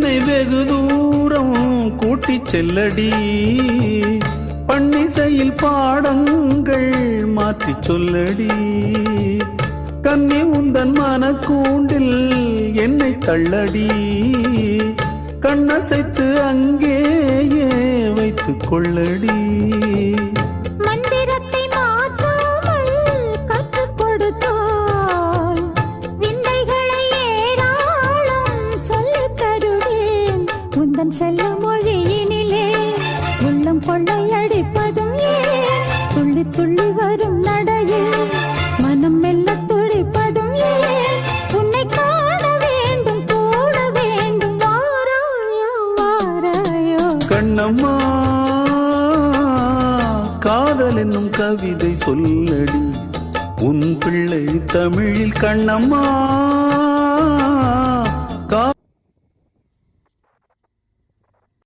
என்னை வெகு தூரம் கூட்டி செல்லடி பன்னிசையில் பாடங்கள் மாற்றி சொல்லடி கன்னி உந்தன் மனக்கூண்டில் என்னை தள்ளடி கண்ணசைத்து அங்கேயே வைத்துக் கொள்ளடி மந்திரத்தை மாற்றாமல் கற்றுக் கொடுத்தால் விந்தைகளை ஏராளம் சொல்லித் தருவேன் உந்தன் செல்ல மொழியினிலே உள்ளம் கொள்ளையடிப்பதும் ஏன் துள்ளி துள்ளி வரும் நடையில் மனம் மெல்ல துடிப்பதும் ஏன் உன்னை காண வேண்டும் கூட வேண்டும் வாராயோ வாராயோ கண்ணம்மா காதல் என்னும் கவிதை சொல்லடி உன் பிள்ளை தமிழில் கண்ணம்மா